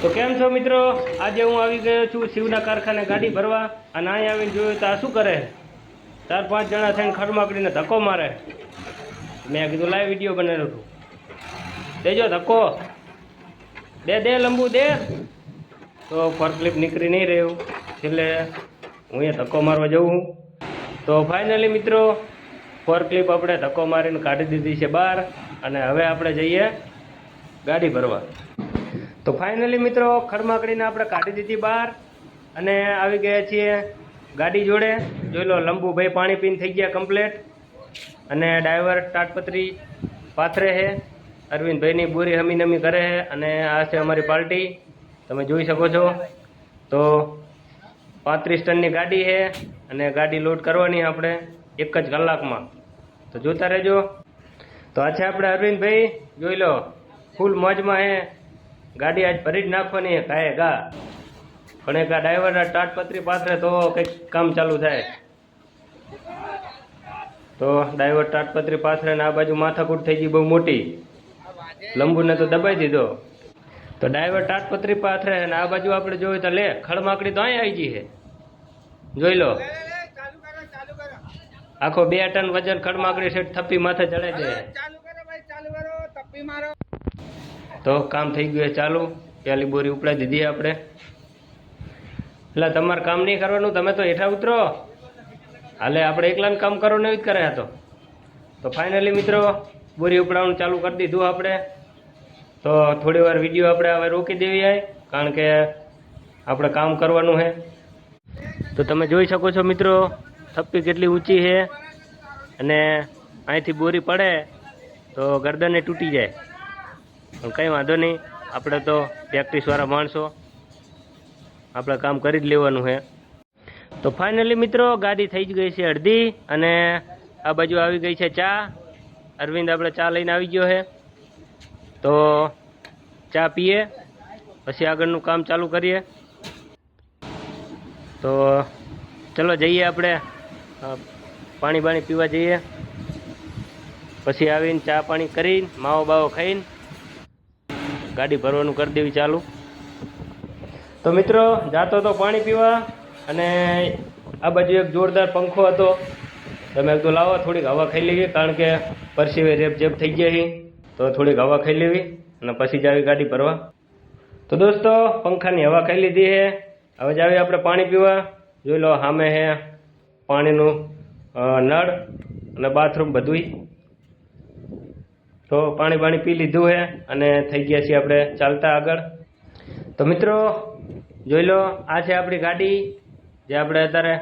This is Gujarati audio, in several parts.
તો કેમ છો મિત્રો? આજે હું આવી ગયો છું શિવના કારખાને ગાડી ભરવા અને અહીં આવીને જોયું તો આ શું કરે? 4-5 જણા થઈને ખડમાકડીને ધક્કો મારે. મેં કીધું લાઈવ વિડીયો બનાવ્યો છું. દેજો ધક્કો. દે લંબુ દે. તો ફોર્કલિપ નીકળી નહીં રહ્યું. એટલે હું અહીંયા ધક્કો મારવા જઉં છું. તો ફાઇનલી મિત્રો ફોર્કલિપ આપણે ધક્કો મારીને કાઢી દીધી છે બહાર અને હવે આપણે જઈએ ગાડી ભરવા. તો ફાઇનલી મિત્રો ખડમાકડીને આપણે કાઢી દીધી બહાર અને આવી ગયા છીએ ગાડી જોડે. જોઈ લો લંબુભાઈ પાણી પીને થઈ ગયા કમ્પ્લેટ અને ડ્રાઈવર તાટપત્રી પાથરે છે. અરવિંદભાઈની બોરી હમી નમી કરે છે અને આ છે અમારી પાર્ટી. તમે જોઈ શકો છો. તો 35 ટનની ગાડી છે અને ગાડી લોડ કરવાની આપણે 1 જ કલાકમાં. તો જોતા રહેજો. તો આ છે આપણે અરવિંદભાઈ. જોઈ લો ફૂલ મોજમાં હે. ગાડી આજ ભરી જ નાખવાની કાંઈ ગા પણ એક આ ડ્રાઈવરના તાટપત્રી પાથરે તો કંઈક કામ ચાલુ થાય. તો ડ્રાઈવર તાટપત્રી પાથરે ને આ બાજુ માથાકૂટ થઈ ગઈ બહુ મોટી. લંબુને તો દબાઈ દીધો. તો ડ્રાઈવર તાટપત્રી પાથરે ને આ બાજુ આપણે જોયું તો લે ખડમાકડી તો અહીં આવી ગઈ છે. જોઈ લો આખો 2 ટન વજન ખડમાકડી સેટ થપ્પી માથે ચડે છે. તો કામ થઈ ગયું ચાલુ. પેલી બોરી ઉપડાઈ દીધી આપણે. એટલે તમારે કામ નહીં કરવાનું, તમે તો હેઠા ઉતરો. હાલે આપણે એકલાને કામ કરવાનું એવી જ કરે હતો. તો ફાઇનલી મિત્રો બોરી ઉપડાવવાનું ચાલુ કરી દીધું આપણે. તો થોડી વાર વિડીયો આપણે હવે રોકી દેવી હોય કારણ કે આપણે કામ કરવાનું છે. તો તમે જોઈ શકો છો મિત્રો થપ્પી કેટલી ઊંચી છે અને અહીંથી બોરી પડે તો ગરદને તૂટી જાય. પણ કંઈ વાંધો નહીં, આપણે તો પ્રેક્ટિસવાળા માણસો, આપણે કામ કરી જ લેવાનું છે. તો ફાઇનલી મિત્રો ગાડી થઈ જ ગઈ છે અડધી અને આ બાજુ આવી ગઈ છે ચા. અરવિંદ આપણે ચા લઈને આવી ગયો છે. તો ચા પીએ પછી આગળનું કામ ચાલુ કરીએ. તો ચલો જઈએ આપણે પાણી બાણી પીવા જઈએ. પછી આવીને ચા પાણી કરીને માવો બાવો ખાઈને ગાડી ભરવાનું કરી દેવી ચાલુ. તો મિત્રો જાતો તો પાણી પીવા અને આ બાજુ એક જોરદાર પંખો હતો. તમે એકદમ લાવો થોડીક હવા ખાઈ લેવી કારણ કે પરસીવે રેપ જેપ થઈ ગયા છે. તો થોડીક હવા ખાઈ લેવી અને પછી જ આવી ગાડી ભરવા. તો દોસ્તો પંખાની હવા ખાઈ લીધી છે. હવે જ આવી આપણે પાણી પીવા. જોઈ લો સામે છે પાણીનું નળ અને બાથરૂમ બધુંય. તો પાણી બાણી પી લીધું છે અને થઈ ગયા છીએ આપણે ચાલતા આગળ. તો મિત્રો જોઈ લો આ છે આપણી ગાડી જે આપણે અત્યારે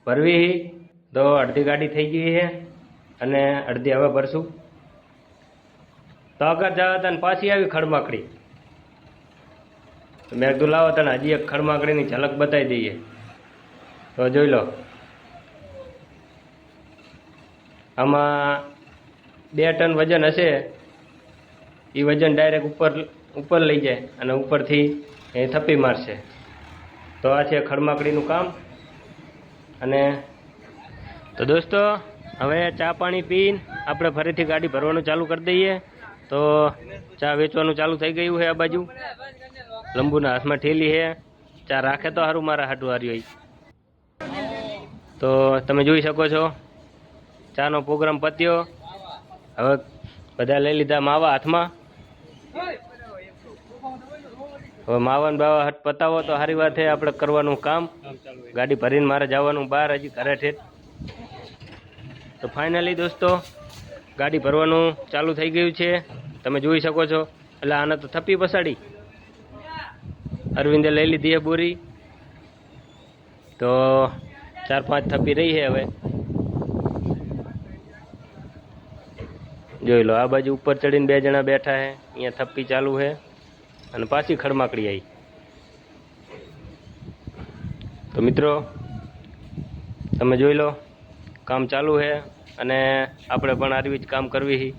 ભરવી. તો અડધી ગાડી થઈ ગઈ છે અને અડધી હવે ભરશું. તો આગળ જવા હતા ને પાછી આવી ખડમાકડી. મેં કીધું લાવો તને હજી એક ખડમાકડીની ઝલક બતાવી દઈએ. તો જોઈ લો આમાં 2 ટન વજન હશે. એ વજન ડાયરેક્ટ ઉપર લઈ જાય અને ઉપરથી એ થપ્પી મારશે. તો આ છે ખડમાકડીનું કામ. અને તો દોસ્તો હવે ચા પાણી પીને આપણે ફરીથી ગાડી ભરવાનું ચાલુ કરી દઈએ. તો ચા વેચવાનું ચાલુ થઈ ગયું છે. આ બાજુ લંબુના હાથમાં ઠેલી છે. ચા રાખે તો સારું મારા હાટું હાર્યો. તો તમે જોઈ શકો છો ચાનો પ્રોગ્રામ પત્યો. હવે બધા લઈ લીધા માવા હાથમાં. હવે માવાને બાવા હટ પતાવો તો સારી વાત છે. આપણે કરવાનું કામ. ગાડી ભરીને મારે જવાનું બહાર, હજી ઘરે ઠેઠ. તો ફાઇનલી દોસ્તો ગાડી ભરવાનું ચાલુ થઈ ગયું છે. તમે જોઈ શકો છો. એટલે આને તો થપ્પી પસાડી અરવિંદે લઈ લીધી છે બોરી. તો 4-5 થપ્પી રહી છે હવે. જોઈ લો આ બાજુ ઉપર ચડીને 2 જણા બેઠા છે. અહીંયા થપ્પી ચાલુ છે અને પાછી ખડમાકડી આવી. તો મિત્રો તમે જોઈ લો કામ ચાલુ છે અને આપણે પણ આવી જ કામ કરવી.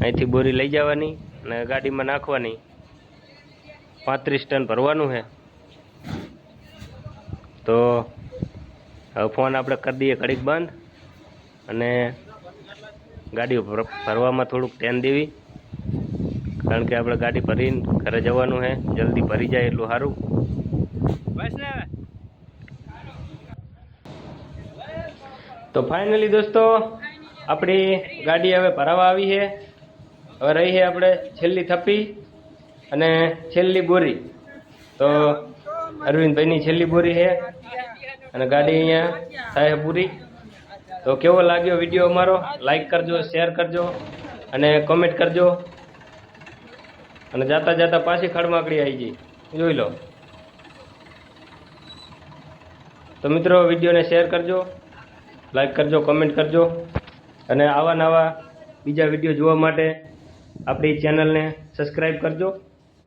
અહીંથી બોરી લઈ જવાની અને ગાડીમાં નાખવાની. 35 ટન ભરવાનું છે. તો હવે ફોન આપણે કરી દઈએ ઘડીક બંધ અને ગાડી ભરવામાં થોડુંક ધ્યાન દેવી કારણ કે આપણે ગાડી ભરીને ઘરે જવાનું છે, જલ્દી ભરી જાય એટલું સારું. તો ફાઇનલી દોસ્તો આપણી ગાડી હવે ભરાવા આવી છે. હવે રહી છે આપણે છેલ્લી થપ્પી અને છેલ્લી બોરી. તો અરવિંદભાઈની છેલ્લી બોરી છે અને ગાડી અહીંયા થાય પૂરી. તો કેવો લાગ્યો વિડીયો અમારો? લાઈક કરજો, શેર કરજો અને કોમેન્ટ કરજો. અને જાતા જાતા પાછી ખડમાકડી આવી ગઈ, જોઈ લો. તો મિત્રો વિડીયોને શેર કરજો, લાઈક કરજો, કોમેન્ટ કરજો અને આવા નવા બીજા વિડીયો જોવા માટે આપણી ચેનલને સબસ્ક્રાઈબ કરજો.